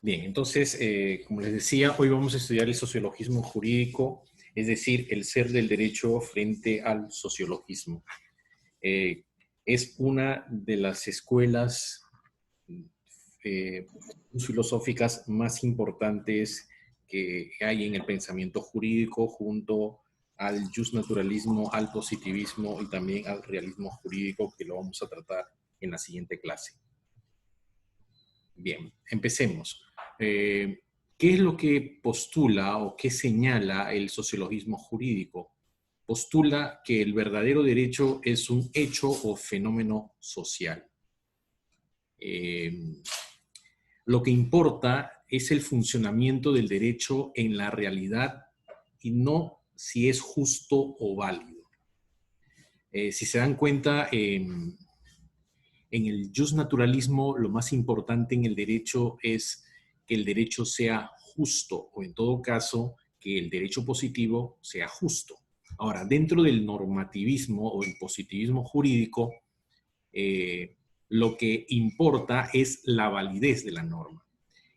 Bien, entonces, como les decía, hoy vamos a estudiar el sociologismo jurídico, es decir, el ser del derecho frente al sociologismo. Eh, es una de las escuelas eh, filosóficas más importantes que hay en el pensamiento jurídico, junto al justnaturalismo, al positivismo y también al realismo jurídico, que lo vamos a tratar en la siguiente clase. Bien, empecemos. ¿Qué es lo que postula o qué señala el sociologismo jurídico? Postula que el verdadero derecho es un hecho o fenómeno social. Lo que importa es el funcionamiento del derecho en la realidad y no si es justo o válido. Si se dan cuenta, en el justnaturalismo lo más importante en el derecho es que el derecho sea justo, o en todo caso, que el derecho positivo sea justo. Ahora, dentro del normativismo o el positivismo jurídico, lo que importa es la validez de la norma.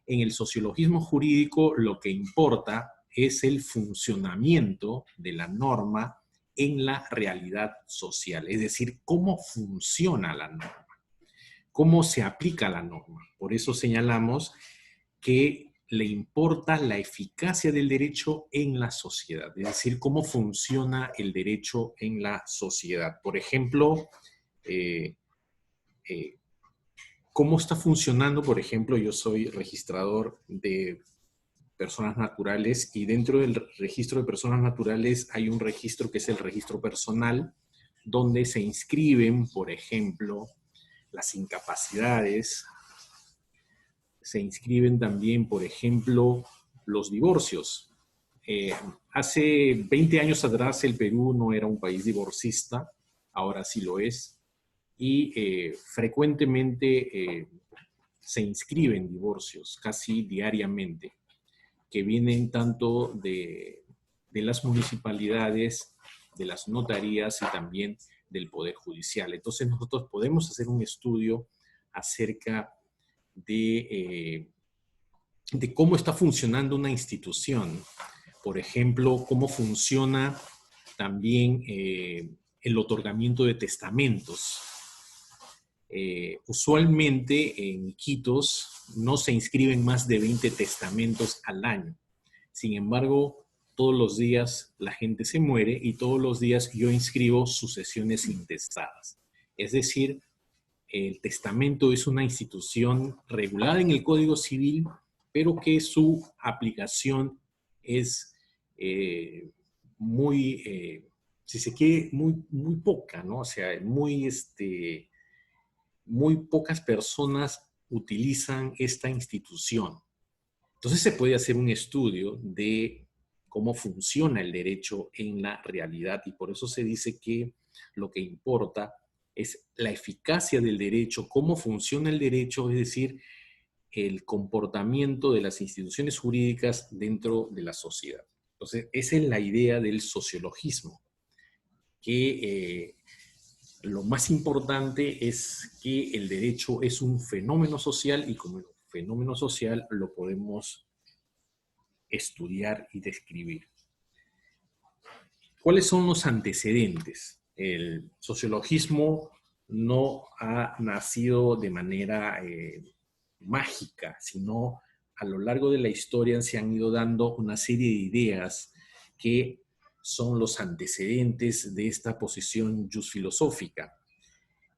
En el sociologismo jurídico, lo que importa es el funcionamiento de la norma en la realidad social, es decir, cómo funciona la norma, cómo se aplica la norma. Por eso señalamos que le importa la eficacia del derecho en la sociedad, es decir, cómo funciona el derecho en la sociedad. Por ejemplo, eh, eh, cómo está funcionando, por ejemplo, yo soy registrador de personas naturales y dentro del registro de personas naturales hay un registro que es el registro personal, donde se inscriben, por ejemplo, las incapacidades, se inscriben también, por ejemplo, los divorcios. Hace 20 años atrás el Perú no era un país divorcista, ahora sí lo es, y frecuentemente se inscriben divorcios, casi diariamente, que vienen tanto de las municipalidades, de las notarías y también del Poder Judicial. Entonces nosotros podemos hacer un estudio acerca de cómo está funcionando una institución. Por ejemplo, cómo funciona también el otorgamiento de testamentos. Usualmente en Iquitos no se inscriben más de 20 testamentos al año. Sin embargo, todos los días la gente se muere y todos los días yo inscribo sucesiones intestadas. Es decir, el testamento es una institución regulada en el Código Civil, pero que su aplicación es muy, si se quiere, muy poca, ¿no? O sea, muy pocas personas utilizan esta institución. Entonces se puede hacer un estudio de cómo funciona el derecho en la realidad y por eso se dice que lo que importa es la eficacia del derecho, cómo funciona el derecho, es decir, el comportamiento de las instituciones jurídicas dentro de la sociedad. Entonces, esa es la idea del sociologismo, que lo más importante es que el derecho es un fenómeno social y como fenómeno social lo podemos estudiar y describir. ¿Cuáles son los antecedentes? El sociologismo no ha nacido de manera mágica, sino a lo largo de la historia se han ido dando una serie de ideas que son los antecedentes de esta posición jusfilosófica.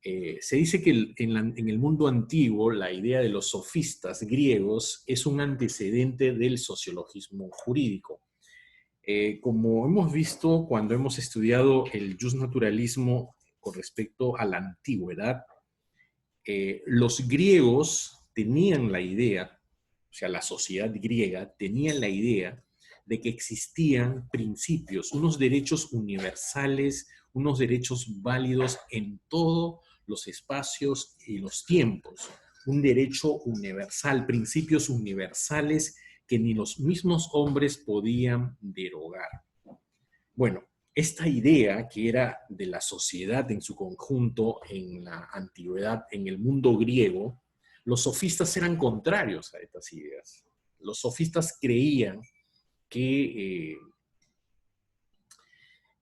Se dice que en el mundo antiguo la idea de los sofistas griegos es un antecedente del sociologismo jurídico. Como hemos visto cuando hemos estudiado el justnaturalismo con respecto a la antigüedad, los griegos tenían la idea, o sea, la sociedad griega tenía la idea de que existían principios, unos derechos universales, unos derechos válidos en todos los espacios y los tiempos, un derecho universal, principios universales que ni los mismos hombres podían derogar. Bueno, esta idea que era de la sociedad en su conjunto en la antigüedad, en el mundo griego, Los sofistas eran contrarios a estas ideas. Los sofistas creían que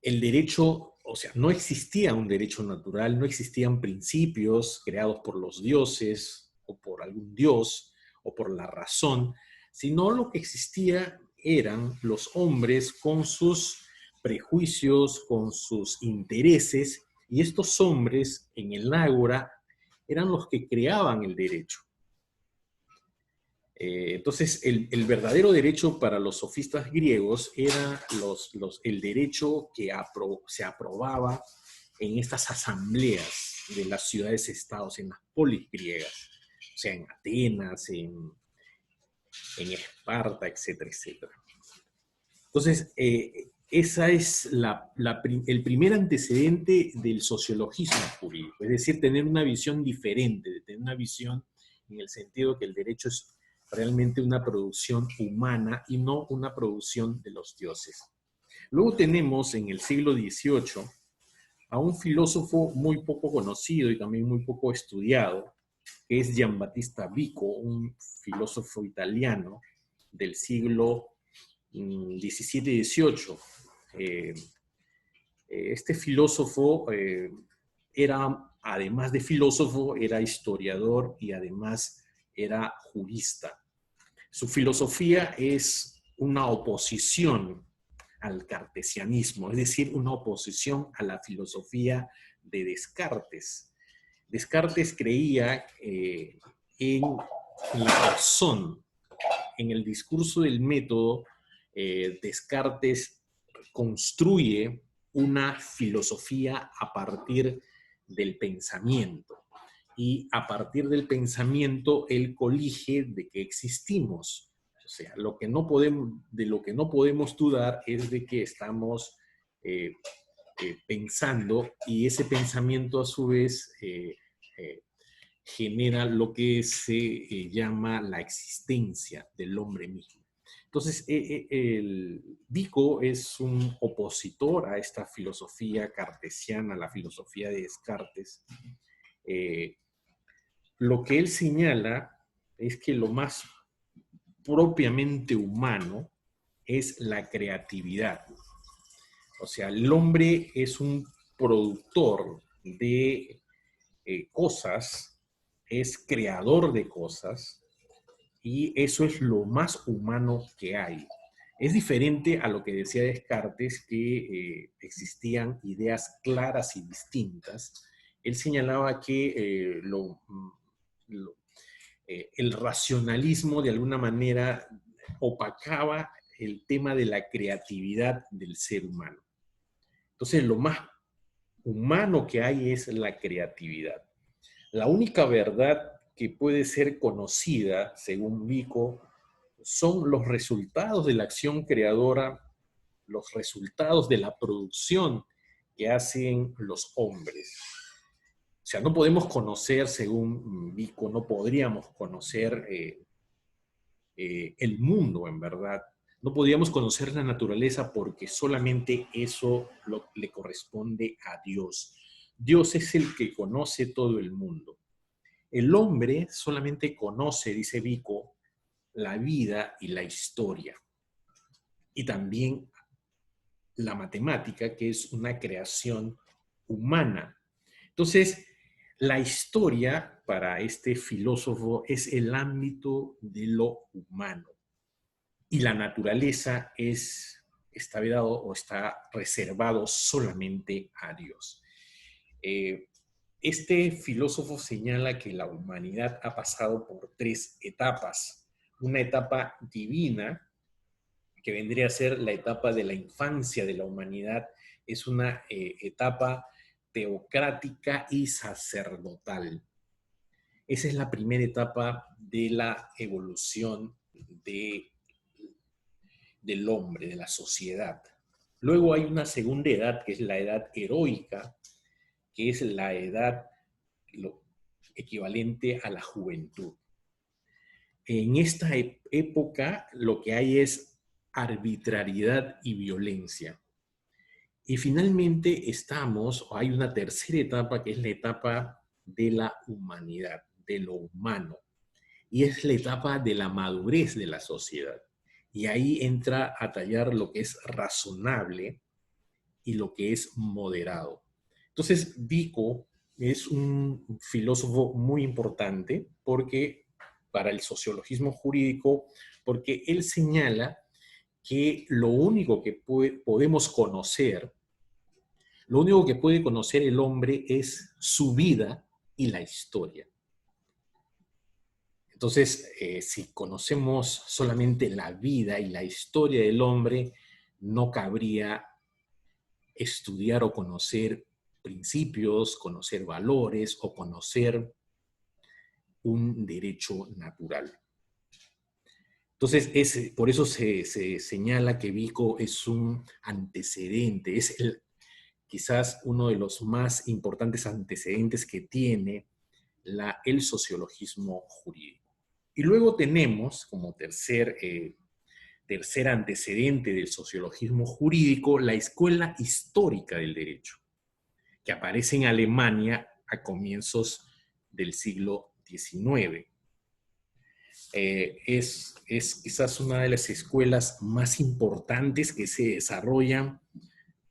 el derecho, o sea, no existía un derecho natural, no existían principios creados por los dioses o por algún dios o por la razón, sino lo que existía eran los hombres con sus prejuicios, con sus intereses, y estos hombres en el ágora eran los que creaban el derecho. Entonces, el verdadero derecho para los sofistas griegos era el derecho que se aprobaba en estas asambleas de las ciudades-estados, en las polis griegas, o sea, en Atenas, en Esparta, etcétera, etcétera. Entonces, esa es el primer antecedente del sociologismo jurídico, es decir, tener una visión diferente, de tener una visión en el sentido que el derecho es realmente una producción humana y no una producción de los dioses. Luego tenemos en el siglo XVIII a un filósofo muy poco conocido y también muy poco estudiado, que es Giambattista Vico, un filósofo italiano del siglo XVII y XVIII. Este filósofo era, además de filósofo, era historiador y además era jurista. Su filosofía es una oposición al cartesianismo, es decir, una oposición a la filosofía de Descartes. Descartes creía en la razón. En el discurso del método, Descartes construye una filosofía a partir del pensamiento. Y a partir del pensamiento, él colige de que existimos. O sea, de lo que no podemos dudar es de que estamos pensando, y ese pensamiento a su vez genera lo que se llama la existencia del hombre mismo. Entonces, el Vico es un opositor a esta filosofía cartesiana, la filosofía de Descartes. Lo que él señala es que lo más propiamente humano es la creatividad. O sea, el hombre es un productor de cosas, es creador de cosas, y eso es lo más humano que hay. Es diferente a lo que decía Descartes, que existían ideas claras y distintas. Él señalaba que el racionalismo de alguna manera opacaba el tema de la creatividad del ser humano. Entonces, lo más humano que hay es la creatividad. La única verdad que puede ser conocida, según Vico, son los resultados de la acción creadora, los resultados de la producción que hacen los hombres. O sea, no podemos conocer, según Vico, no podríamos conocer el mundo, en verdad. No podríamos conocer la naturaleza porque solamente eso le corresponde a Dios. Dios es el que conoce todo el mundo. El hombre solamente conoce, dice Vico, la vida y la historia. Y también la matemática, que es una creación humana. Entonces, la historia para este filósofo es el ámbito de lo humano. Y la naturaleza está vedado o está reservado solamente a Dios. Este filósofo señala que la humanidad ha pasado por 3 etapas. Una etapa divina, que vendría a ser la etapa de la infancia de la humanidad, es una etapa teocrática y sacerdotal. Esa es la primera etapa de la evolución del hombre, de la sociedad. Luego hay una segunda edad, que es la edad heroica, que es la edad equivalente a la juventud. En esta época lo que hay es arbitrariedad y violencia. Y finalmente hay una tercera etapa, que es la etapa de la humanidad, de lo humano. y es la etapa de la madurez de la sociedad. Y ahí entra a tallar lo que es razonable y lo que es moderado. Entonces, Vico es un filósofo muy importante porque para el sociologismo jurídico, porque él señala que lo único que podemos conocer, lo único que puede conocer el hombre es su vida y la historia. Entonces, si conocemos solamente la vida y la historia del hombre, no cabría estudiar o conocer principios, conocer valores o conocer un derecho natural. Entonces, por eso se señala que Vico es un antecedente, es quizás uno de los más importantes antecedentes que tiene el sociologismo jurídico. Y luego tenemos como tercer antecedente del sociologismo jurídico la escuela histórica del derecho, que aparece en Alemania a comienzos del siglo XIX. Es quizás una de las escuelas más importantes que se desarrollan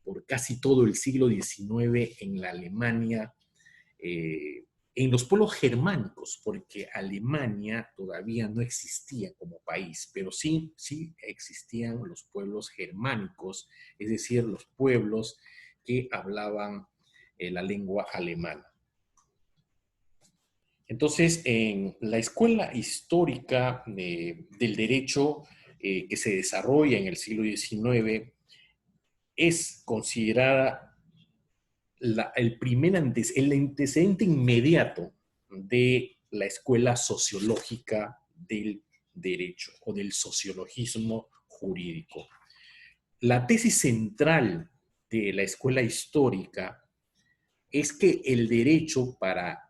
por casi todo el siglo XIX en la Alemania, en los pueblos germánicos, porque Alemania todavía no existía como país, pero sí existían los pueblos germánicos, es decir, los pueblos que hablaban la lengua alemana. Entonces, en la escuela histórica del derecho que se desarrolla en el siglo XIX es considerada el antecedente inmediato de la escuela sociológica del derecho o del sociologismo jurídico. La tesis central de la escuela histórica es que el derecho para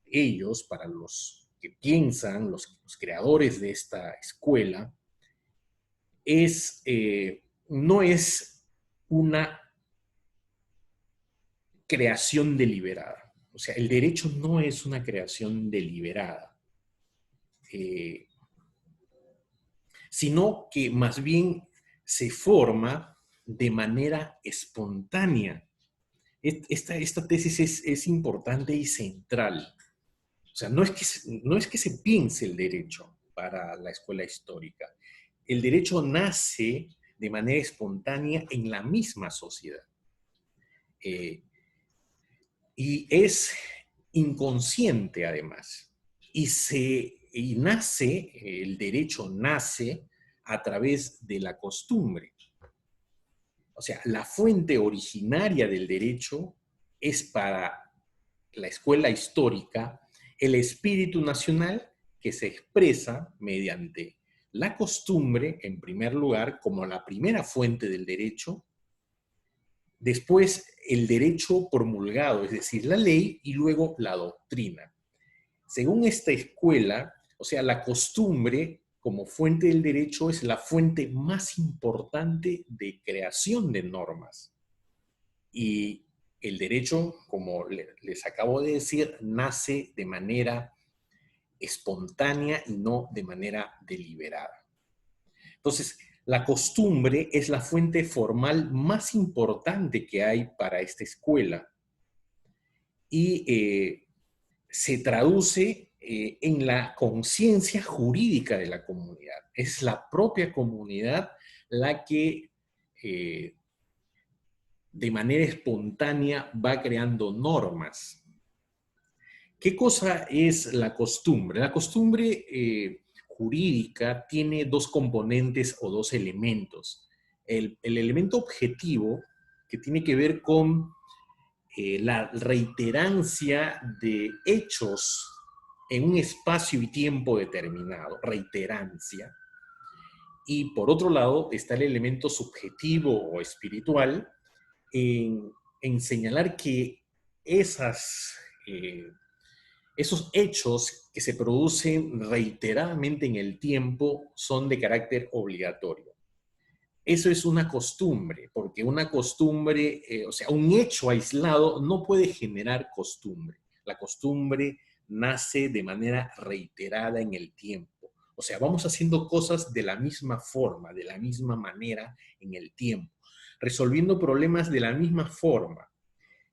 ellos, para los que piensan, los creadores de esta escuela, no es una creación deliberada. O sea, el derecho no es una creación deliberada, sino que más bien se forma de manera espontánea. Esta tesis es importante y central. O sea, no es que se piense el derecho para la escuela histórica. El derecho nace de manera espontánea en la misma sociedad. Y es inconsciente además. El derecho nace a través de la costumbre. O sea, la fuente originaria del derecho es para la escuela histórica el espíritu nacional que se expresa mediante la costumbre, en primer lugar, como la primera fuente del derecho, después el derecho promulgado, es decir, la ley, y luego la doctrina. Según esta escuela, o sea, la costumbre como fuente del derecho es la fuente más importante de creación de normas. Y el derecho, como les acabo de decir, nace de manera espontánea y no de manera deliberada. Entonces, la costumbre es la fuente formal más importante que hay para esta escuela y se traduce en la conciencia jurídica de la comunidad. Es la propia comunidad la que de manera espontánea va creando normas. ¿Qué cosa es la costumbre? La costumbre jurídica tiene dos componentes o dos elementos. El elemento objetivo, que tiene que ver con la reiterancia de hechos en un espacio y tiempo determinado, reiterancia. Y por otro lado está el elemento subjetivo o espiritual en señalar que esos hechos que se producen reiteradamente en el tiempo son de carácter obligatorio. Eso es una costumbre, porque una costumbre, o sea, un hecho aislado no puede generar costumbre. La costumbre nace de manera reiterada en el tiempo. O sea, vamos haciendo cosas de la misma forma, de la misma manera en el tiempo, resolviendo problemas de la misma forma.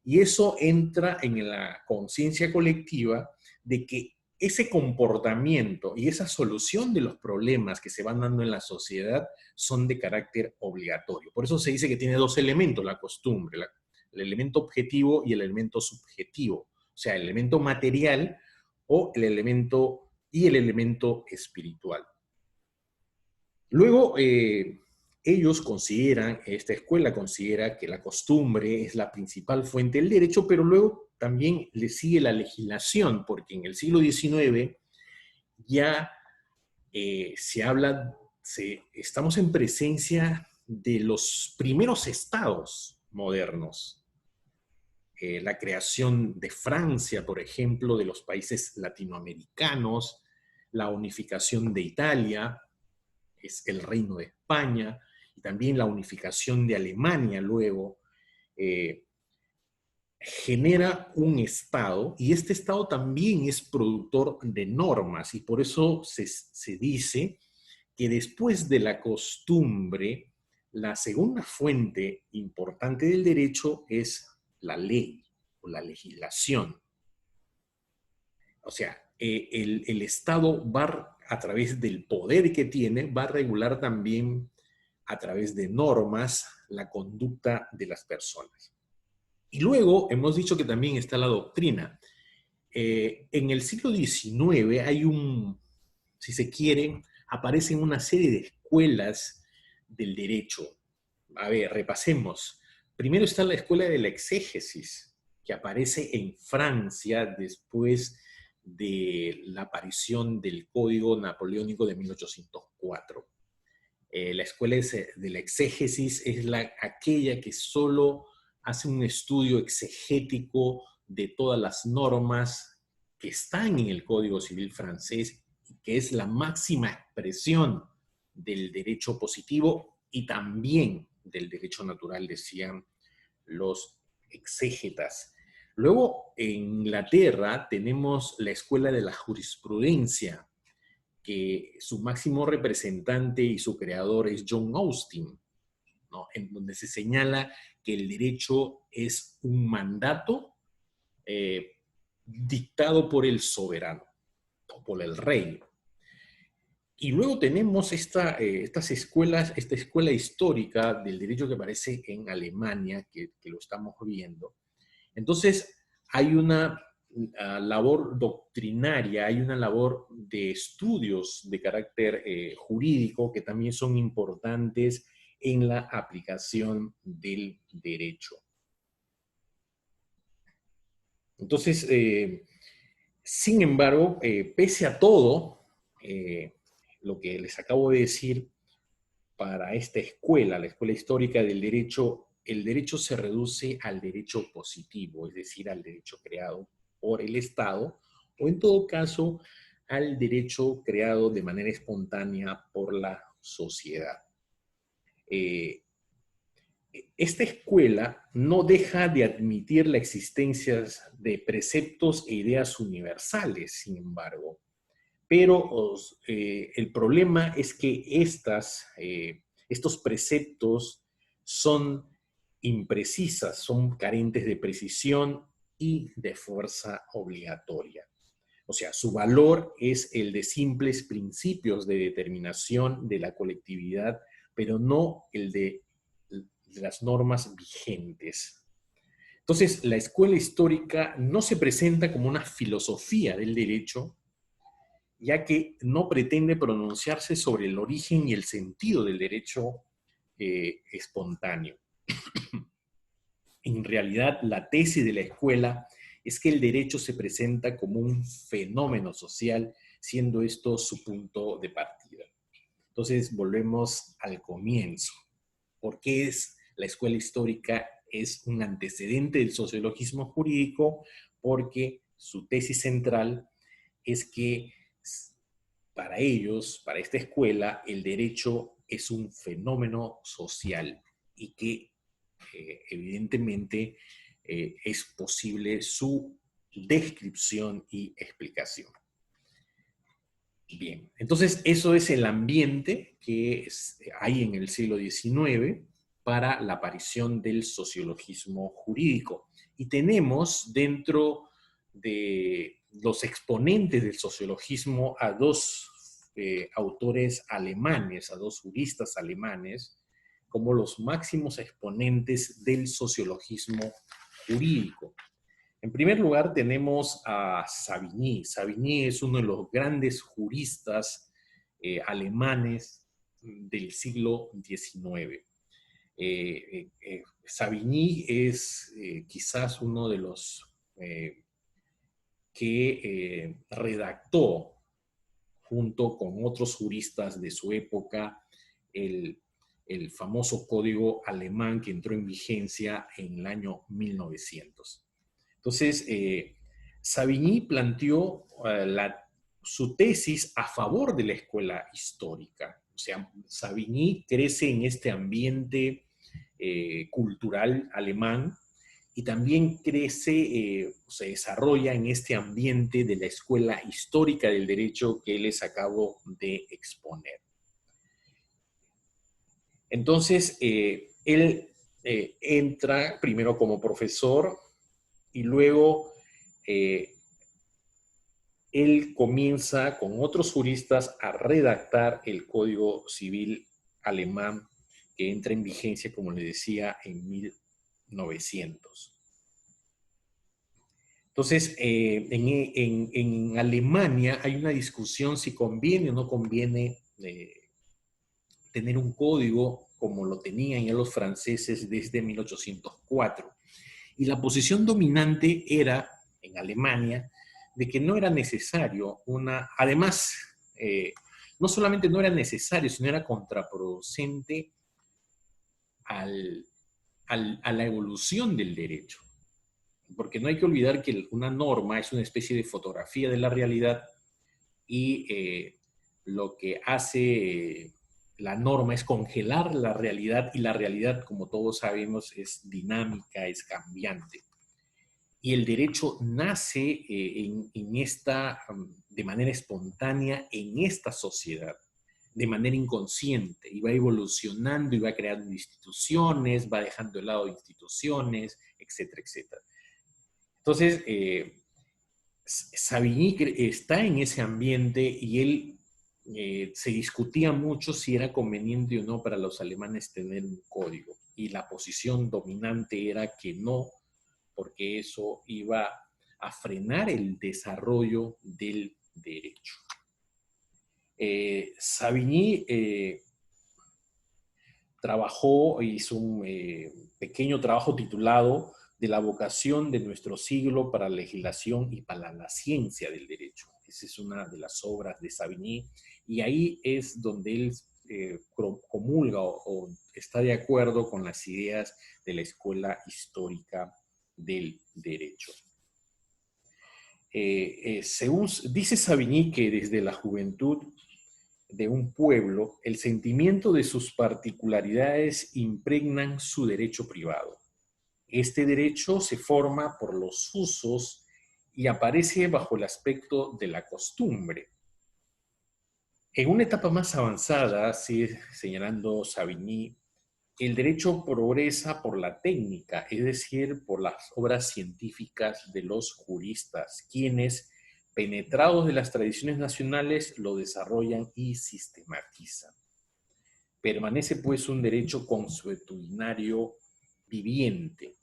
Y eso entra en la conciencia colectiva de que ese comportamiento y esa solución de los problemas que se van dando en la sociedad son de carácter obligatorio. Por eso se dice que tiene dos elementos la costumbre, el elemento objetivo y el elemento subjetivo. O sea, el elemento material o el elemento espiritual. Luego, ellos consideran, esta escuela considera que la costumbre es la principal fuente del derecho, pero luego también le sigue la legislación, porque en el siglo XIX ya se habla, estamos en presencia de los primeros estados modernos. La creación de Francia, por ejemplo, de los países latinoamericanos, la unificación de Italia, es el Reino de España, y también la unificación de Alemania luego, genera un Estado, y este Estado también es productor de normas, y por eso se dice que después de la costumbre, la segunda fuente importante del derecho es la ley o la legislación. O sea, el Estado va, a través del poder que tiene, va a regular también a través de normas la conducta de las personas. Y luego hemos dicho que también está la doctrina. En el siglo XIX hay si se quiere, aparecen una serie de escuelas del derecho. A ver, repasemos. Primero está la escuela de la exégesis, que aparece en Francia después de la aparición del Código Napoleónico de 1804. La escuela de la exégesis es aquella que solo hace un estudio exegético de todas las normas que están en el Código Civil francés, que es la máxima expresión del derecho positivo y también del derecho natural, decían los exégetas. Luego, en Inglaterra tenemos la escuela de la jurisprudencia, que su máximo representante y su creador es John Austin, ¿no? En donde se señala que el derecho es un mandato dictado por el soberano, o por el rey. Y luego tenemos esta escuela histórica del derecho que aparece en Alemania, que lo estamos viendo. Entonces, hay una labor doctrinaria, hay una labor de estudios de carácter jurídico que también son importantes en la aplicación del derecho. Entonces, sin embargo, pese a todo, lo que les acabo de decir, para esta escuela, la escuela histórica del derecho, el derecho se reduce al derecho positivo, es decir, al derecho creado por el Estado, o en todo caso, al derecho creado de manera espontánea por la sociedad. Esta escuela no deja de admitir la existencia de preceptos e ideas universales, sin embargo, pero el problema es que estos preceptos son imprecisas, son carentes de precisión y de fuerza obligatoria. O sea, su valor es el de simples principios de determinación de la colectividad, pero no el de las normas vigentes. Entonces, la escuela histórica no se presenta como una filosofía del derecho, ya que no pretende pronunciarse sobre el origen y el sentido del derecho espontáneo. En realidad, la tesis de la escuela es que el derecho se presenta como un fenómeno social, siendo esto su punto de partida. Entonces, volvemos al comienzo. ¿Por qué es la escuela histórica? Es un antecedente del sociologismo jurídico, porque su tesis central es que para ellos, para esta escuela, el derecho es un fenómeno social y que evidentemente es posible su descripción y explicación. Bien, entonces eso es el ambiente que hay en el siglo XIX para la aparición del sociologismo jurídico. Y tenemos dentro de los exponentes del sociologismo a dos autores alemanes, a dos juristas alemanes, como los máximos exponentes del sociologismo jurídico. En primer lugar tenemos a Savigny. Savigny es uno de los grandes juristas alemanes del siglo XIX. Savigny es quizás uno de los que redactó, junto con otros juristas de su época, el famoso código alemán que entró en vigencia en el año 1900. Entonces, Savigny planteó su tesis a favor de la escuela histórica. O sea, Savigny crece en este ambiente cultural alemán y también crece, se desarrolla en este ambiente de la escuela histórica del derecho que les acabo de exponer. Entonces, él entra primero como profesor y luego él comienza con otros juristas a redactar el Código Civil alemán que entra en vigencia, como le decía, en 1900. Entonces, en Alemania hay una discusión si conviene o no conviene tener un código como lo tenían ya los franceses desde 1804. Y la posición dominante era, en Alemania, de que no era necesario además, no solamente no era necesario, sino era contraproducente a la evolución del derecho. Porque no hay que olvidar que una norma es una especie de fotografía de la realidad y lo que hace la norma es congelar la realidad, y la realidad, como todos sabemos, es dinámica, es cambiante. Y el derecho nace de manera espontánea en esta sociedad, de manera inconsciente, y va evolucionando y va creando instituciones, va dejando de lado instituciones, etcétera, etcétera. Entonces, Savigny está en ese ambiente y él se discutía mucho si era conveniente o no para los alemanes tener un código. Y la posición dominante era que no, porque eso iba a frenar el desarrollo del derecho. Savigny hizo un pequeño trabajo titulado De la vocación de nuestro siglo para la legislación y para la ciencia del derecho. Esa es una de las obras de Savigny, y ahí es donde él comulga o está de acuerdo con las ideas de la escuela histórica del derecho. Dice Savigny que desde la juventud de un pueblo, el sentimiento de sus particularidades impregnan su derecho privado. Este derecho se forma por los usos y aparece bajo el aspecto de la costumbre. En una etapa más avanzada, señalando Savigny, el derecho progresa por la técnica, es decir, por las obras científicas de los juristas, quienes, penetrados de las tradiciones nacionales, lo desarrollan y sistematizan. Permanece, pues, un derecho consuetudinario viviente.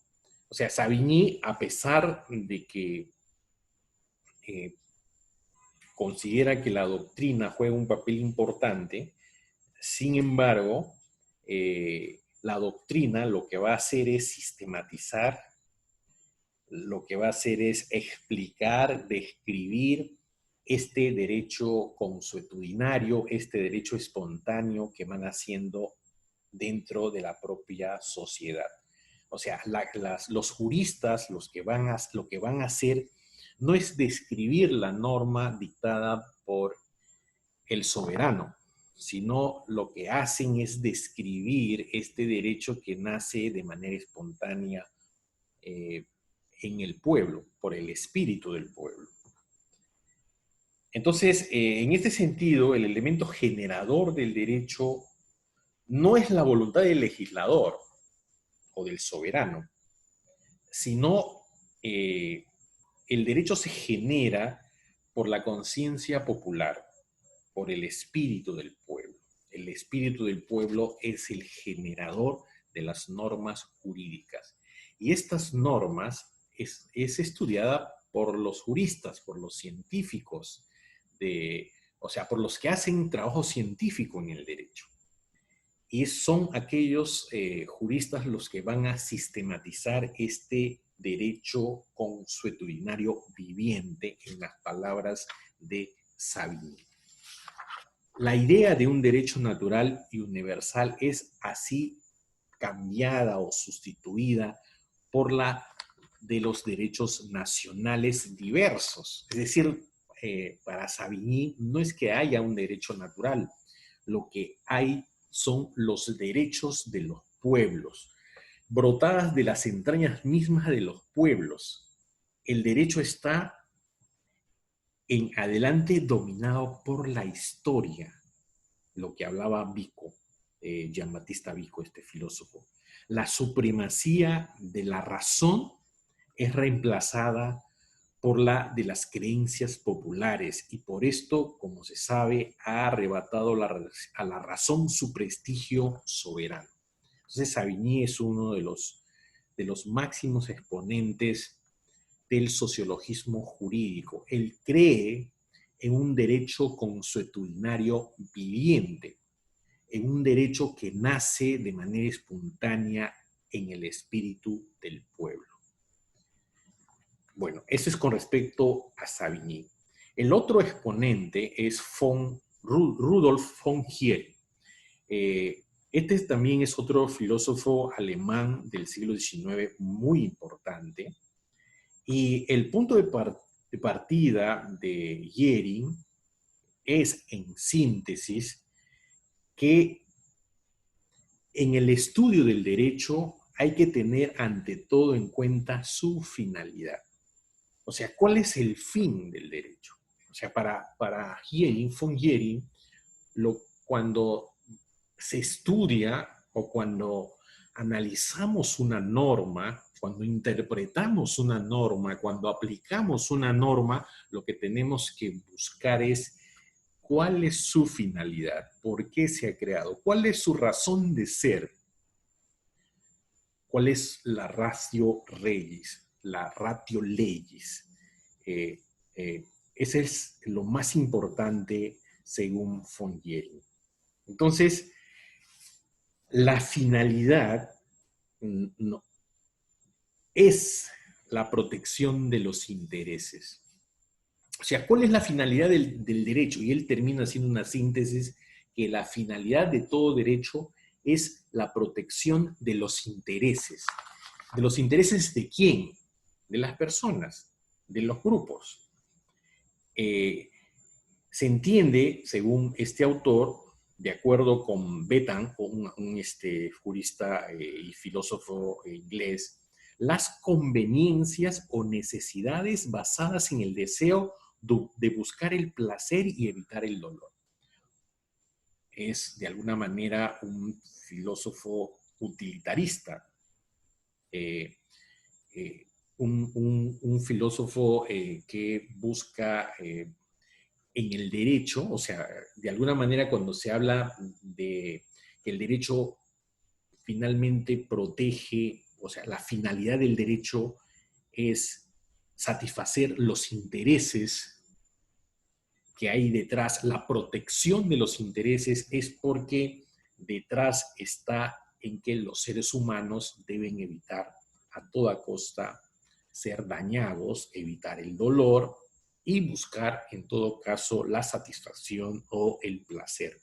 O sea, Savigny, a pesar de que considera que la doctrina juega un papel importante, sin embargo, la doctrina lo que va a hacer es sistematizar, lo que va a hacer es explicar, describir este derecho consuetudinario, este derecho espontáneo que van haciendo dentro de la propia sociedad. O sea, los juristas lo que van a hacer no es describir la norma dictada por el soberano, sino lo que hacen es describir este derecho que nace de manera espontánea en el pueblo, por el espíritu del pueblo. Entonces, en este sentido, el elemento generador del derecho no es la voluntad del legislador o del soberano, sino el derecho se genera por la conciencia popular, por el espíritu del pueblo. El espíritu del pueblo es el generador de las normas jurídicas. Y estas normas es estudiada por los juristas, por los científicos, o sea, por los que hacen trabajo científico en el derecho. Y son aquellos juristas los que van a sistematizar este derecho consuetudinario viviente, en las palabras de Savigny. La idea de un derecho natural y universal es así cambiada o sustituida por la de los derechos nacionales diversos. Es decir, para Savigny no es que haya un derecho natural, lo que hay son los derechos de los pueblos, brotadas de las entrañas mismas de los pueblos. El derecho está en adelante dominado por la historia, lo que hablaba Vico, Giambattista Vico, este filósofo. La supremacía de la razón es reemplazada por la de las creencias populares y por esto, como se sabe, ha arrebatado a la razón su prestigio soberano. Entonces Savigny es uno de los máximos exponentes del sociologismo jurídico. Él cree en un derecho consuetudinario viviente, en un derecho que nace de manera espontánea en el espíritu del pueblo. Bueno, eso es con respecto a Savigny. El otro exponente es Rudolf von Heering. Este también es otro filósofo alemán del siglo XIX muy importante. Y el punto de partida de Heering es, en síntesis, que en el estudio del derecho hay que tener ante todo en cuenta su finalidad. O sea, ¿cuál es el fin del derecho? O sea, para Heering, von Heering, cuando se estudia o cuando analizamos una norma, cuando interpretamos una norma, cuando aplicamos una norma, lo que tenemos que buscar es cuál es su finalidad, por qué se ha creado, cuál es su razón de ser, cuál es la ratio regis, la ratio legis. Ese es lo más importante según von Heering. Entonces, la finalidad no, es la protección de los intereses. O sea, ¿cuál es la finalidad del derecho? Y él termina haciendo una síntesis que la finalidad de todo derecho es la protección de los intereses. ¿De los intereses de quién? De las personas, de los grupos. Se entiende, según este autor, de acuerdo con Bentham, un jurista y filósofo inglés, las conveniencias o necesidades basadas en el deseo de buscar el placer y evitar el dolor. Es, de alguna manera, un filósofo utilitarista, un filósofo que busca en el derecho, o sea, de alguna manera cuando se habla de que el derecho finalmente protege, o sea, la finalidad del derecho es satisfacer los intereses que hay detrás, la protección de los intereses es porque detrás está en que los seres humanos deben evitar a toda costa ser dañados, evitar el dolor y buscar en todo caso la satisfacción o el placer.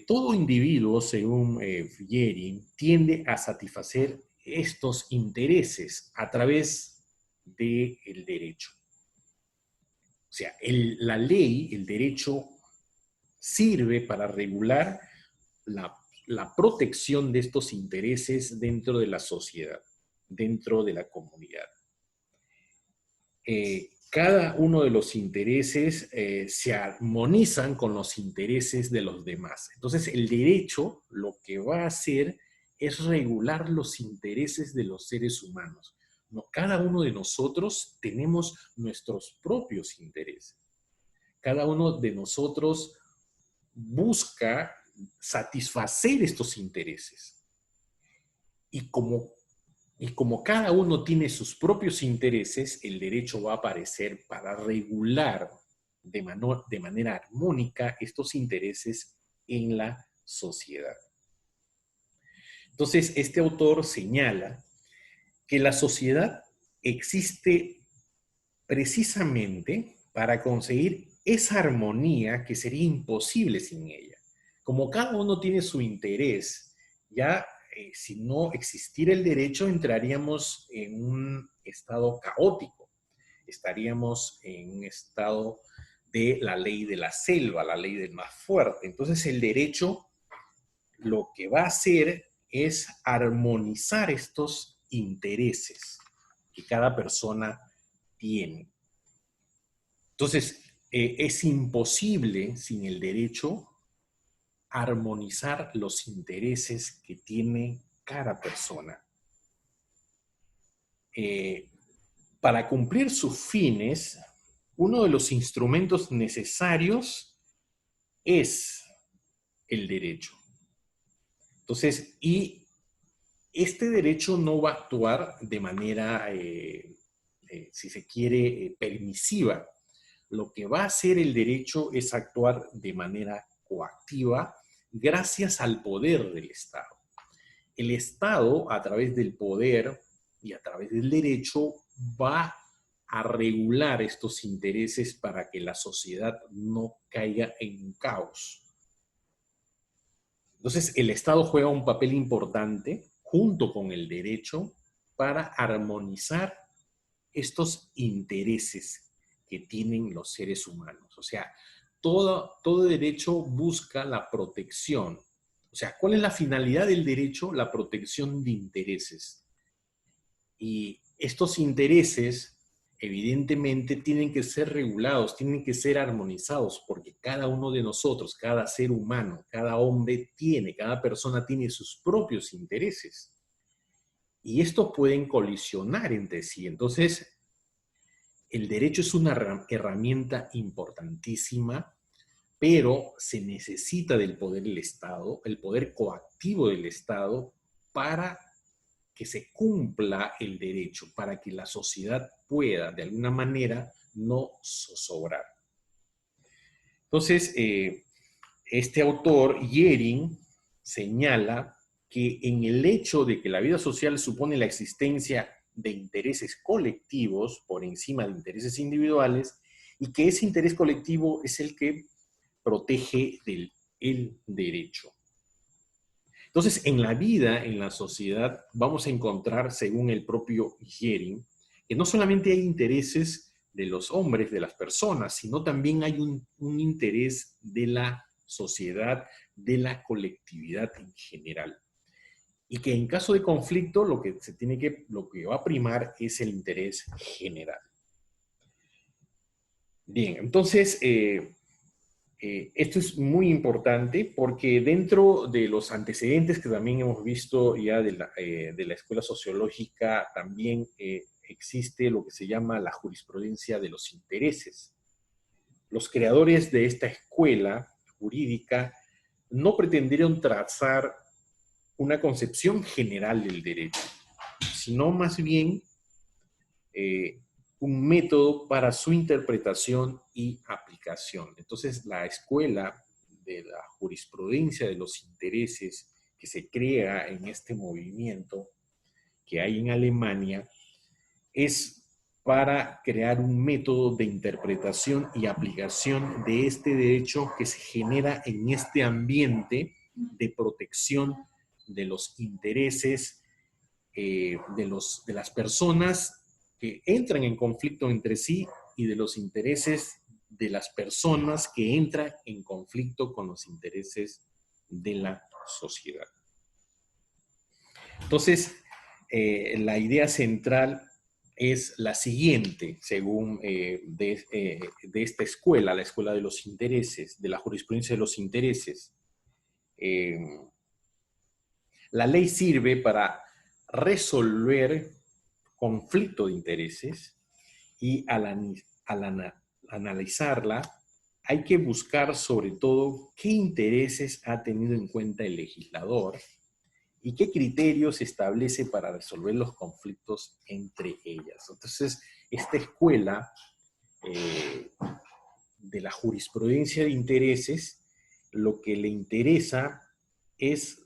Todo individuo, según Heering, tiende a satisfacer estos intereses a través del derecho. O sea, la ley, el derecho, sirve para regular la protección de estos intereses dentro de la sociedad. dentro de la comunidad. Cada uno de los intereses se armonizan con los intereses de los demás. Entonces, el derecho lo que va a hacer es regular los intereses de los seres humanos. No, cada uno de nosotros tenemos nuestros propios intereses. Cada uno de nosotros busca satisfacer estos intereses. Y como cada uno tiene sus propios intereses, el derecho va a aparecer para regular de manera armónica estos intereses en la sociedad. Entonces, este autor señala que la sociedad existe precisamente para conseguir esa armonía que sería imposible sin ella. Como cada uno tiene su interés, ya si no existiera el derecho, entraríamos en un estado caótico. Estaríamos en un estado de la ley de la selva, la ley del más fuerte. Entonces el derecho lo que va a hacer es armonizar estos intereses que cada persona tiene. Entonces, es imposible sin el derecho armonizar los intereses que tiene cada persona. Para cumplir sus fines, uno de los instrumentos necesarios es el derecho. Entonces, y este derecho no va a actuar de manera, si se quiere, permisiva. Lo que va a hacer el derecho es actuar de manera coactiva gracias al poder del Estado. El Estado, a través del poder y a través del derecho, va a regular estos intereses para que la sociedad no caiga en un caos. Entonces, el Estado juega un papel importante junto con el derecho para armonizar estos intereses que tienen los seres humanos. O sea, todo derecho busca la protección. O sea, ¿cuál es la finalidad del derecho? La protección de intereses. Y estos intereses, evidentemente, tienen que ser regulados, tienen que ser armonizados, porque cada uno de nosotros, cada ser humano, cada hombre cada persona tiene sus propios intereses. Y estos pueden colisionar entre sí. Entonces, el derecho es una herramienta importantísima, pero se necesita del poder del Estado, el poder coactivo del Estado, para que se cumpla el derecho, para que la sociedad pueda, de alguna manera, no zozobrar. Entonces, este autor, Yering, señala que en el hecho de que la vida social supone la existencia de intereses colectivos por encima de intereses individuales, y que ese interés colectivo es el que protege el derecho. Entonces, en la vida, en la sociedad, vamos a encontrar, según el propio Yering, que no solamente hay intereses de los hombres, de las personas, sino también hay un interés de la sociedad, de la colectividad en general. Y que en caso de conflicto, lo que va a primar es el interés general. Bien, entonces, esto es muy importante porque dentro de los antecedentes que también hemos visto ya de la escuela sociológica, también existe lo que se llama la jurisprudencia de los intereses. Los creadores de esta escuela jurídica no pretendieron trazar una concepción general del derecho, sino más bien un método para su interpretación y aplicación. Entonces, la escuela de la jurisprudencia de los intereses que se crea en este movimiento que hay en Alemania es para crear un método de interpretación y aplicación de este derecho que se genera en este ambiente de protección de los intereses de las personas que entran en conflicto entre sí y de los intereses de las personas que entran en conflicto con los intereses de la sociedad. Entonces, la idea central es la siguiente, según de esta escuela, la escuela de los intereses, de la jurisprudencia de los intereses. La ley sirve para resolver conflicto de intereses y al analizarla hay que buscar sobre todo qué intereses ha tenido en cuenta el legislador y qué criterios establece para resolver los conflictos entre ellas. Entonces, esta escuela de la jurisprudencia de intereses, lo que le interesa es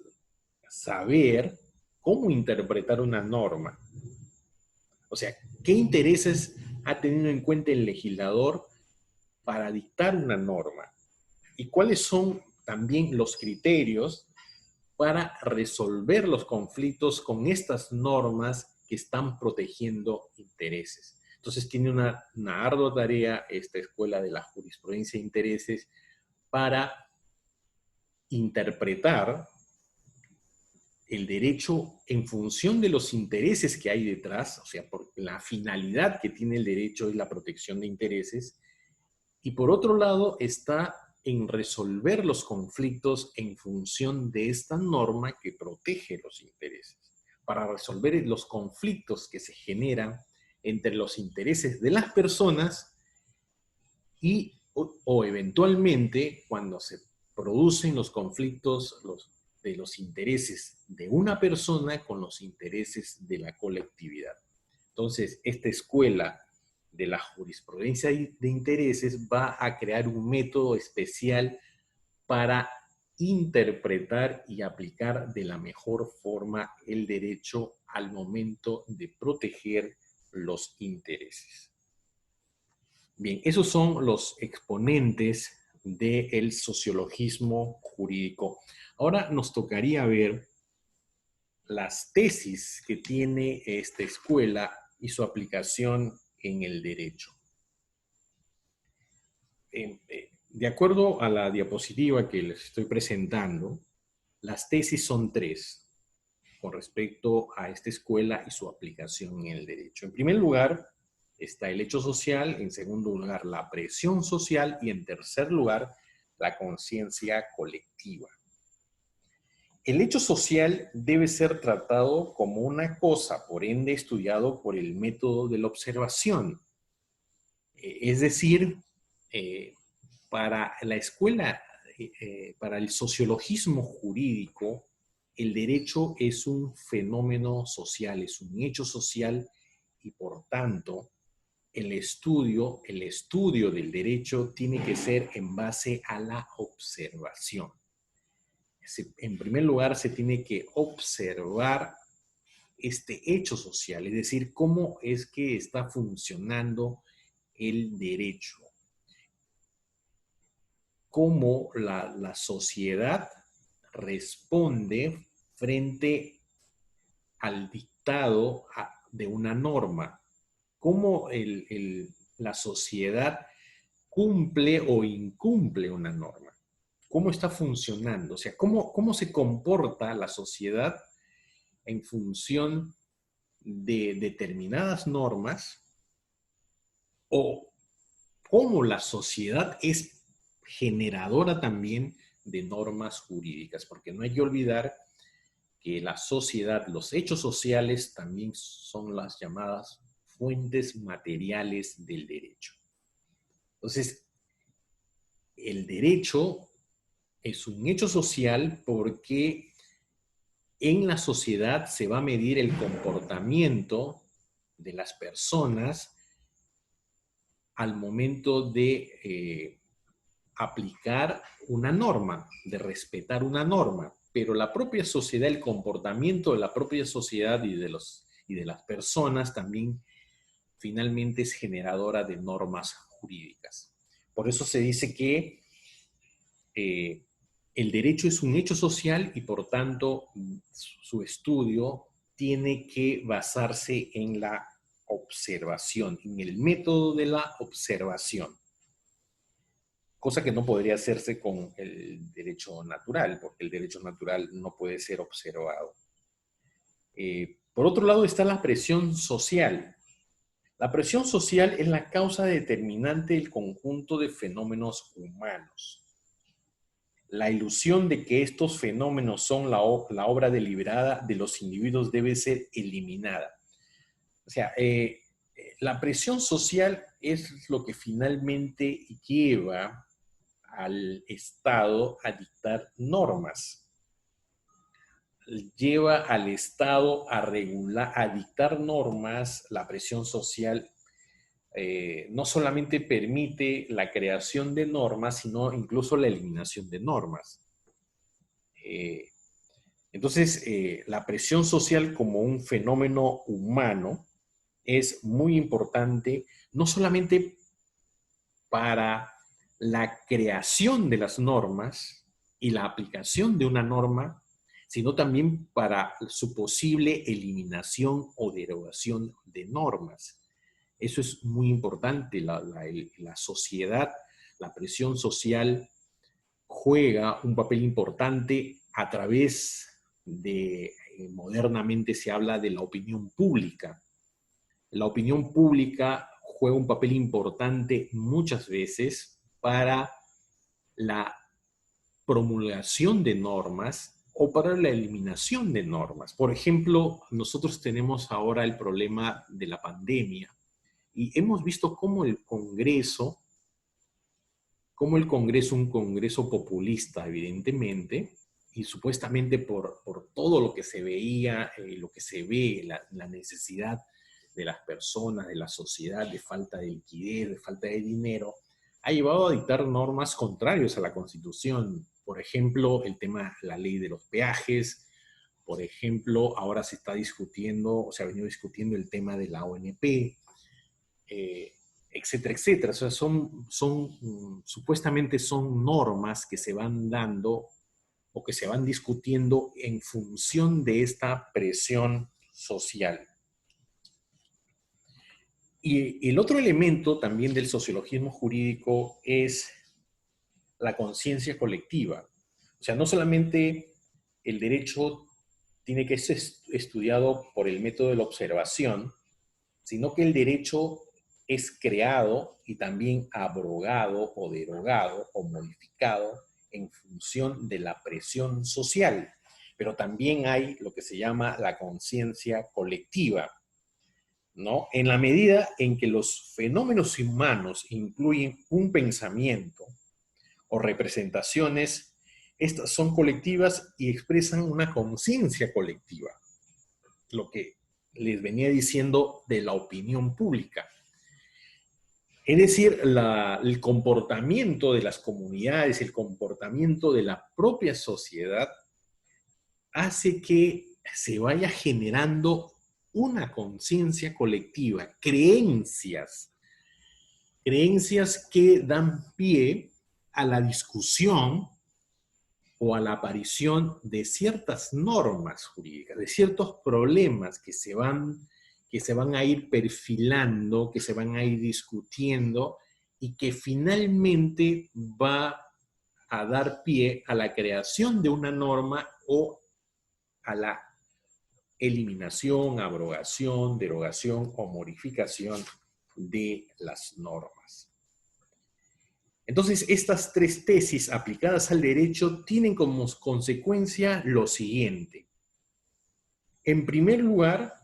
saber cómo interpretar una norma. O sea, qué intereses ha tenido en cuenta el legislador para dictar una norma y cuáles son también los criterios para resolver los conflictos con estas normas que están protegiendo intereses. Entonces tiene una ardua tarea esta escuela de la jurisprudencia de intereses para interpretar el derecho en función de los intereses que hay detrás, o sea, por la finalidad que tiene el derecho es la protección de intereses, y por otro lado está en resolver los conflictos en función de esta norma que protege los intereses, para resolver los conflictos que se generan entre los intereses de las personas y o eventualmente cuando se producen los conflictos de los intereses de una persona con los intereses de la colectividad. Entonces, esta escuela de la jurisprudencia de intereses va a crear un método especial para interpretar y aplicar de la mejor forma el derecho al momento de proteger los intereses. Bien, esos son los exponentes del sociologismo jurídico. Ahora nos tocaría ver las tesis que tiene esta escuela y su aplicación en el derecho. De acuerdo a la diapositiva que les estoy presentando, las tesis son tres con respecto a esta escuela y su aplicación en el derecho. En primer lugar, está el hecho social, en segundo lugar, la presión social y en tercer lugar, la conciencia colectiva. El hecho social debe ser tratado como una cosa, por ende estudiado por el método de la observación. Es decir, para la escuela, para el sociologismo jurídico, el derecho es un fenómeno social, es un hecho social y por tanto el estudio del derecho tiene que ser en base a la observación. En primer lugar, se tiene que observar este hecho social, es decir, cómo es que está funcionando el derecho, cómo la sociedad responde frente al dictado de una norma, cómo la sociedad cumple o incumple una norma, cómo está funcionando, o sea, cómo se comporta la sociedad en función de determinadas normas o cómo la sociedad es generadora también de normas jurídicas, porque no hay que olvidar que la sociedad, los hechos sociales también son las llamadas fuentes materiales del derecho. Entonces, el derecho es un hecho social porque en la sociedad se va a medir el comportamiento de las personas al momento de aplicar una norma, de respetar una norma, pero la propia sociedad, el comportamiento de la propia sociedad y de las personas también finalmente es generadora de normas jurídicas. Por eso se dice que el derecho es un hecho social y por tanto su estudio tiene que basarse en la observación, en el método de la observación. Cosa que no podría hacerse con el derecho natural, porque el derecho natural no puede ser observado. Por otro lado está la presión social. La presión social es la causa determinante del conjunto de fenómenos humanos. La ilusión de que estos fenómenos son la obra deliberada de los individuos debe ser eliminada. O sea, la presión social es lo que finalmente lleva al Estado a dictar normas. Lleva al Estado a regular, a dictar normas. La presión social no solamente permite la creación de normas, sino incluso la eliminación de normas. Entonces, la presión social como un fenómeno humano es muy importante, no solamente para la creación de las normas y la aplicación de una norma, sino también para su posible eliminación o derogación de normas. Eso es muy importante. La sociedad, la presión social juega un papel importante a través de, modernamente se habla de la opinión pública. La opinión pública juega un papel importante muchas veces para la promulgación de normas o para la eliminación de normas. Por ejemplo, nosotros tenemos ahora el problema de la pandemia y hemos visto cómo el Congreso, un Congreso populista, evidentemente, y supuestamente por todo lo que se veía, lo que se ve, la necesidad de las personas, de la sociedad, de falta de liquidez, de falta de dinero, ha llevado a dictar normas contrarias a la Constitución. Por ejemplo, el tema, la ley de los peajes. Por ejemplo, ahora se está discutiendo, o se ha venido discutiendo el tema de la ONP, etcétera, etcétera. O sea, supuestamente son normas que se van dando o que se van discutiendo en función de esta presión social. Y el otro elemento también del sociologismo jurídico es la conciencia colectiva. O sea, no solamente el derecho tiene que ser estudiado por el método de la observación, sino que el derecho es creado y también abrogado o derogado o modificado en función de la presión social. Pero también hay lo que se llama la conciencia colectiva, ¿no? En la medida en que los fenómenos humanos incluyen un pensamiento o representaciones, estas son colectivas y expresan una conciencia colectiva, lo que les venía diciendo de la opinión pública. Es decir, el comportamiento de las comunidades, el comportamiento de la propia sociedad hace que se vaya generando una conciencia colectiva, creencias que dan pie a la discusión o a la aparición de ciertas normas jurídicas, de ciertos problemas que se van a ir perfilando, que se van a ir discutiendo y que finalmente va a dar pie a la creación de una norma o a la eliminación, abrogación, derogación o modificación de las normas. Entonces, estas tres tesis aplicadas al derecho tienen como consecuencia lo siguiente. En primer lugar,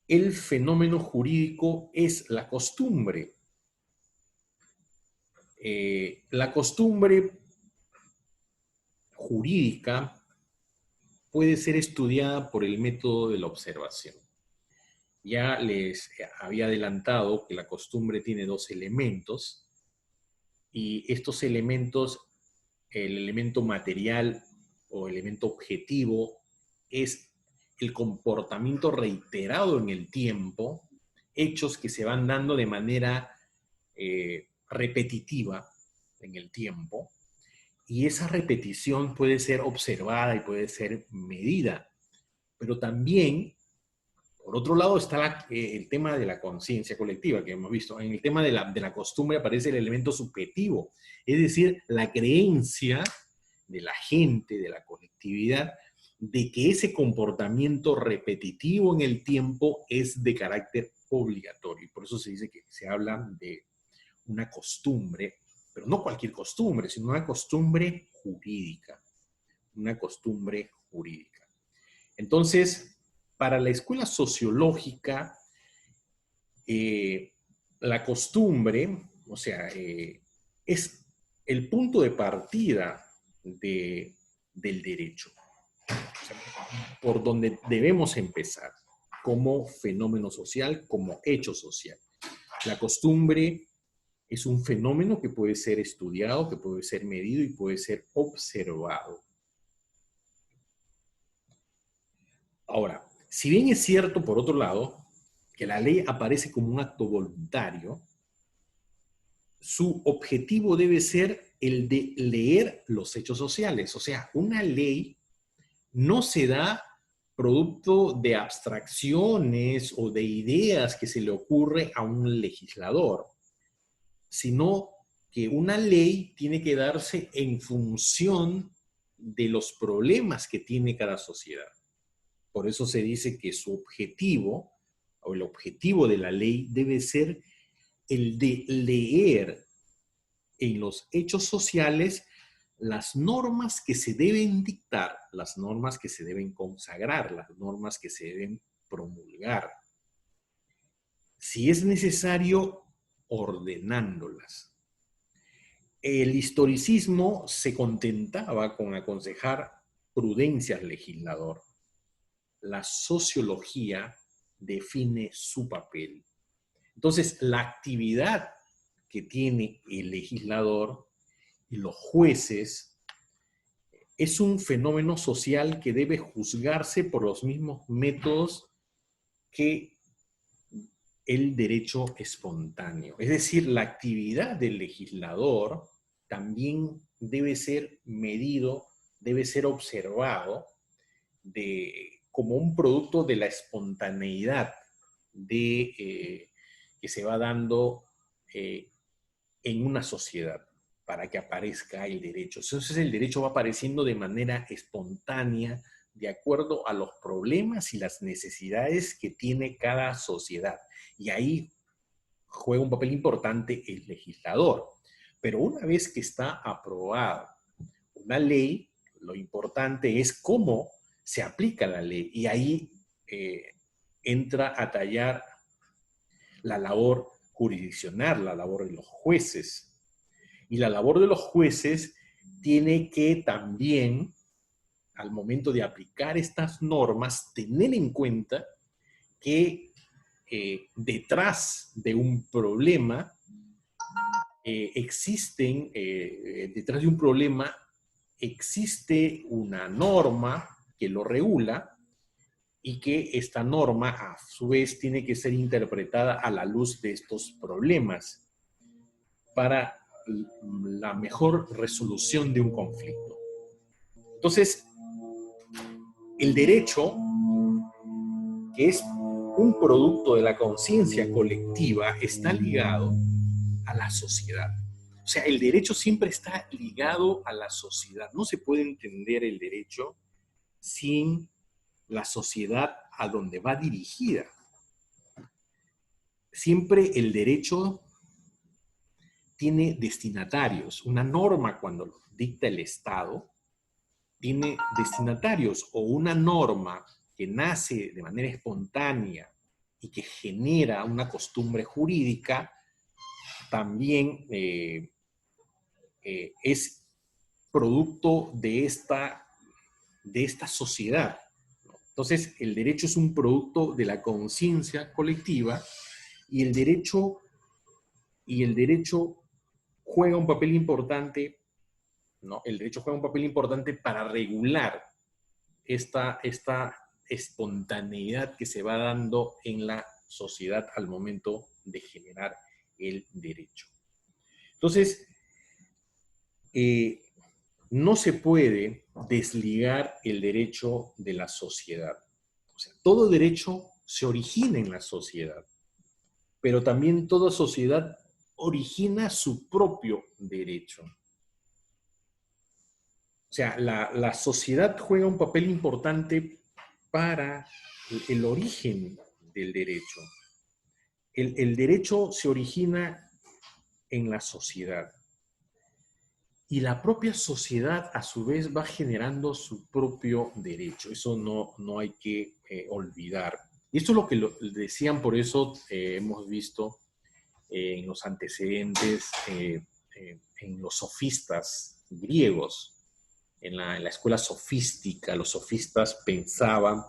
el fenómeno jurídico es la costumbre. La costumbre jurídica puede ser estudiada por el método de la observación. Ya les había adelantado que la costumbre tiene dos elementos, y estos elementos, el elemento material o elemento objetivo, es el comportamiento reiterado en el tiempo, hechos que se van dando de manera repetitiva en el tiempo, y esa repetición puede ser observada y puede ser medida, pero también, por otro lado, está el tema de la conciencia colectiva que hemos visto. En el tema de la costumbre aparece el elemento subjetivo, es decir, la creencia de la gente, de la colectividad, de que ese comportamiento repetitivo en el tiempo es de carácter obligatorio. Y por eso se dice que se habla de una costumbre, pero no cualquier costumbre, sino una costumbre jurídica. Una costumbre jurídica. Entonces, para la escuela sociológica, la costumbre, o sea, es el punto de partida del derecho, o sea, por donde debemos empezar como fenómeno social, como hecho social. La costumbre es un fenómeno que puede ser estudiado, que puede ser medido y puede ser observado. Ahora, si bien es cierto, por otro lado, que la ley aparece como un acto voluntario, su objetivo debe ser el de leer los hechos sociales. O sea, una ley no se da producto de abstracciones o de ideas que se le ocurre a un legislador, sino que una ley tiene que darse en función de los problemas que tiene cada sociedad. Por eso se dice que su objetivo, o el objetivo de la ley, debe ser el de leer en los hechos sociales las normas que se deben dictar, las normas que se deben consagrar, las normas que se deben promulgar. Si es necesario, ordenándolas. El historicismo se contentaba con aconsejar prudencia al legislador. La sociología define su papel. Entonces, la actividad que tiene el legislador y los jueces es un fenómeno social que debe juzgarse por los mismos métodos que el derecho espontáneo. Es decir, la actividad del legislador también debe ser medido, debe ser observado como un producto de la espontaneidad que se va dando en una sociedad para que aparezca el derecho. Entonces el derecho va apareciendo de manera espontánea de acuerdo a los problemas y las necesidades que tiene cada sociedad. Y ahí juega un papel importante el legislador. Pero una vez que está aprobada una ley, lo importante es cómo se aplica la ley. Y ahí entra a tallar la labor jurisdiccional, la labor de los jueces. Y la labor de los jueces tiene que también, al momento de aplicar estas normas, tener en cuenta que detrás de un problema detrás de un problema existe una norma que lo regula y que esta norma a su vez tiene que ser interpretada a la luz de estos problemas para la mejor resolución de un conflicto. Entonces, el derecho, que es un producto de la conciencia colectiva, está ligado a la sociedad. O sea, el derecho siempre está ligado a la sociedad. No se puede entender el derecho sin la sociedad a donde va dirigida. Siempre el derecho tiene destinatarios. Una norma, cuando lo dicta el Estado, tiene destinatarios, o una norma que nace de manera espontánea y que genera una costumbre jurídica, también es producto de esta sociedad. Entonces, el derecho es un producto de la conciencia colectiva y el derecho juega un papel importante, ¿no? El derecho juega un papel importante para regular esta espontaneidad que se va dando en la sociedad al momento de generar el derecho. Entonces, no se puede desligar el derecho de la sociedad. O sea, todo derecho se origina en la sociedad, pero también toda sociedad origina su propio derecho. O sea, la sociedad juega un papel importante para el origen del derecho. El derecho se origina en la sociedad. Y la propia sociedad, a su vez, va generando su propio derecho. Eso no hay que olvidar. Y esto es lo que decían, por eso hemos visto en los antecedentes, en los sofistas griegos, en la escuela sofística, los sofistas pensaban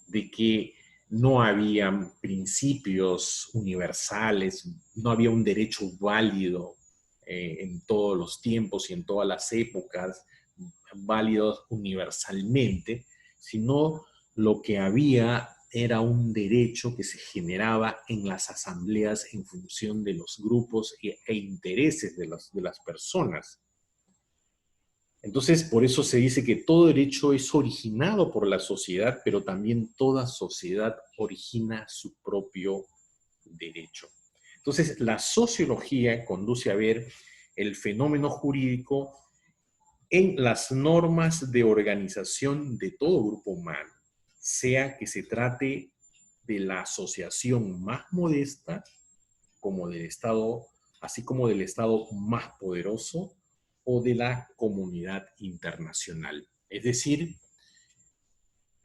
de que no había principios universales, no había un derecho válido en todos los tiempos y en todas las épocas, válidos universalmente, sino lo que había era un derecho que se generaba en las asambleas en función de los grupos e intereses de las personas. Entonces, por eso se dice que todo derecho es originado por la sociedad, pero también toda sociedad origina su propio derecho. Entonces, la sociología conduce a ver el fenómeno jurídico en las normas de organización de todo grupo humano, sea que se trate de la asociación más modesta, como del Estado, así como del Estado más poderoso, o de la comunidad internacional. Es decir,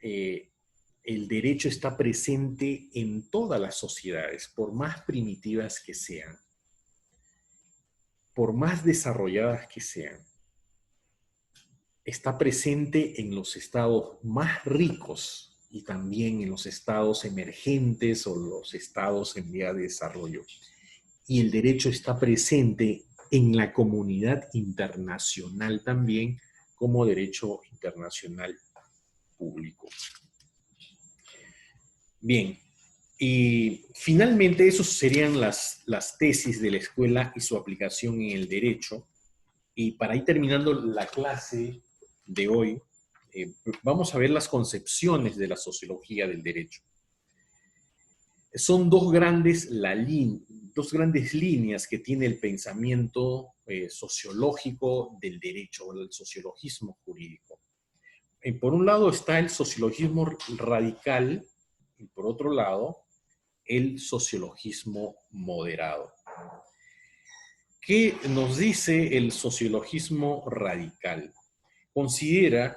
el derecho está presente en todas las sociedades, por más primitivas que sean, por más desarrolladas que sean. Está presente en los estados más ricos y también en los estados emergentes o los estados en vía de desarrollo. Y el derecho está presente en la comunidad internacional también como derecho internacional público. Bien, y finalmente esos serían las tesis de la escuela y su aplicación en el derecho. Y para ir terminando la clase de hoy, vamos a ver las concepciones de la sociología del derecho. Son dos grandes líneas que tiene el pensamiento sociológico del derecho, o el sociologismo jurídico. Por un lado está el sociologismo radical y por otro lado el sociologismo moderado. ¿Qué nos dice el sociologismo radical? Considera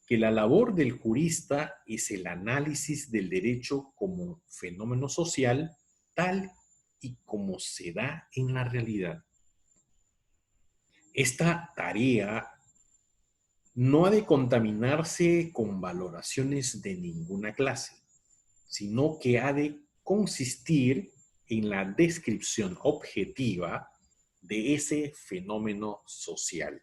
que la labor del jurista es el análisis del derecho como fenómeno social tal y como se da en la realidad. Esta tarea no ha de contaminarse con valoraciones de ninguna clase, sino que ha de consistir en la descripción objetiva de ese fenómeno social.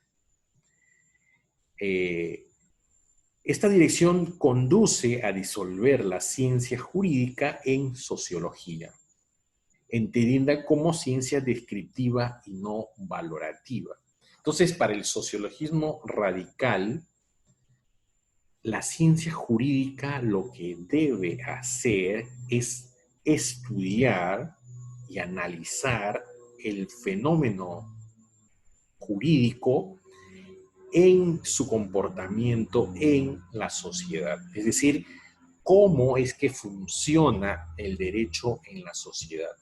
Esta dirección conduce a disolver la ciencia jurídica en sociología, entendida como ciencia descriptiva y no valorativa. Entonces, para el sociologismo radical, la ciencia jurídica lo que debe hacer es estudiar y analizar el fenómeno jurídico en su comportamiento en la sociedad. Es decir, cómo es que funciona el derecho en la sociedad.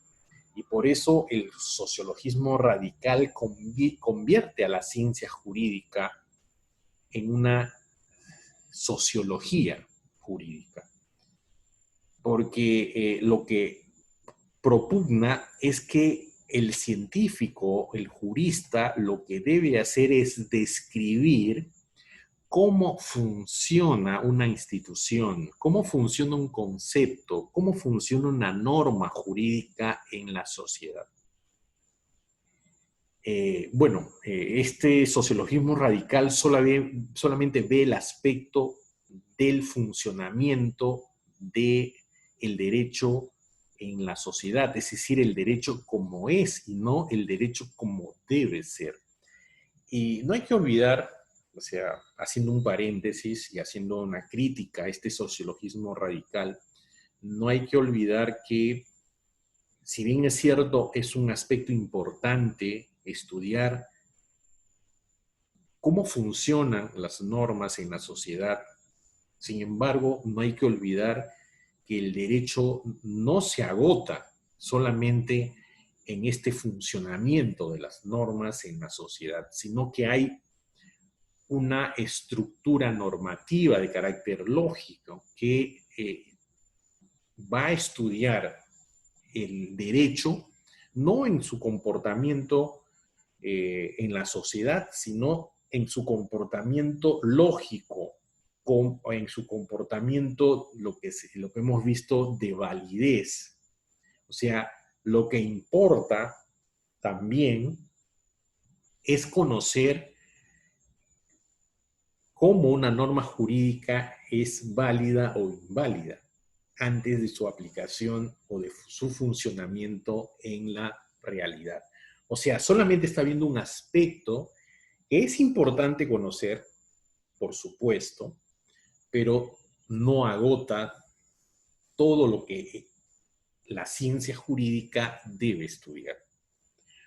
Y por eso el sociologismo radical convierte a la ciencia jurídica en una sociología jurídica. Porque lo que propugna es que el científico, el jurista, lo que debe hacer es describir cómo funciona una institución, cómo funciona un concepto, cómo funciona una norma jurídica en la sociedad. Este sociologismo radical solamente ve el aspecto del funcionamiento del derecho en la sociedad, es decir, el derecho como es y no el derecho como debe ser. Y no hay que olvidar, o sea, haciendo un paréntesis y haciendo una crítica a este sociologismo radical, no hay que olvidar que, si bien es cierto, es un aspecto importante estudiar cómo funcionan las normas en la sociedad. Sin embargo, no hay que olvidar que el derecho no se agota solamente en este funcionamiento de las normas en la sociedad, sino que hay una estructura normativa de carácter lógico que va a estudiar el derecho no en su comportamiento en la sociedad, sino en su comportamiento lógico, en su comportamiento, lo que hemos visto de validez. O sea, lo que importa también es conocer cómo una norma jurídica es válida o inválida antes de su aplicación o de su funcionamiento en la realidad. O sea, solamente está viendo un aspecto que es importante conocer, por supuesto, pero no agota todo lo que la ciencia jurídica debe estudiar.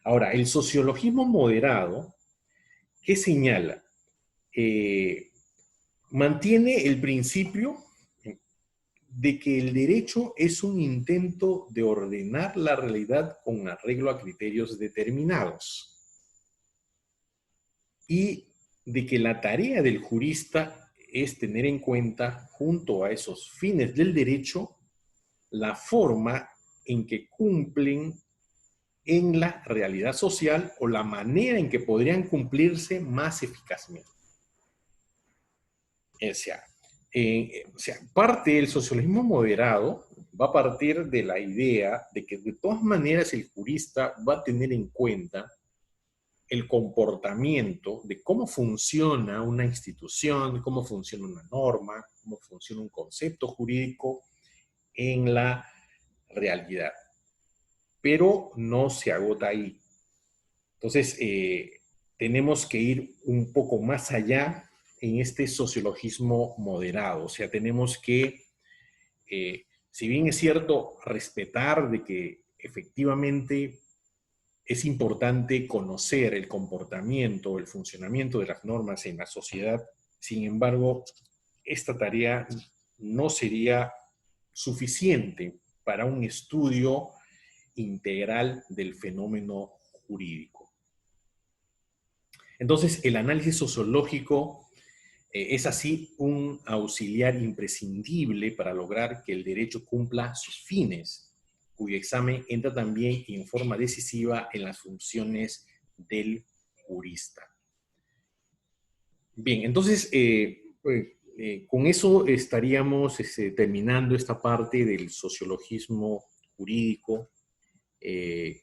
Ahora, el sociologismo moderado, ¿qué señala? Mantiene el principio de que el derecho es un intento de ordenar la realidad con arreglo a criterios determinados y de que la tarea del jurista es tener en cuenta, junto a esos fines del derecho, la forma en que cumplen en la realidad social o la manera en que podrían cumplirse más eficazmente. O sea, parte del socialismo moderado va a partir de la idea de que de todas maneras el jurista va a tener en cuenta el comportamiento de cómo funciona una institución, cómo funciona una norma, cómo funciona un concepto jurídico en la realidad. Pero no se agota ahí. Entonces, tenemos que ir un poco más allá en este sociologismo moderado. O sea, tenemos que, si bien es cierto, respetar de que efectivamente es importante conocer el comportamiento, el funcionamiento de las normas en la sociedad, sin embargo, esta tarea no sería suficiente para un estudio integral del fenómeno jurídico. Entonces, el análisis sociológico es así un auxiliar imprescindible para lograr que el derecho cumpla sus fines, cuyo examen entra también en forma decisiva en las funciones del jurista. Bien, entonces, con eso estaríamos terminando esta parte del sociologismo jurídico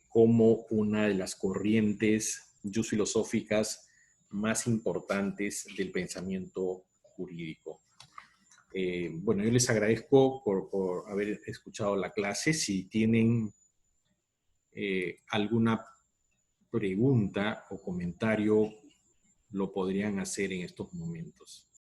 como una de las corrientes filosóficas más importantes del pensamiento jurídico. Bueno, yo les agradezco por haber escuchado la clase. Si tienen alguna pregunta o comentario, lo podrían hacer en estos momentos.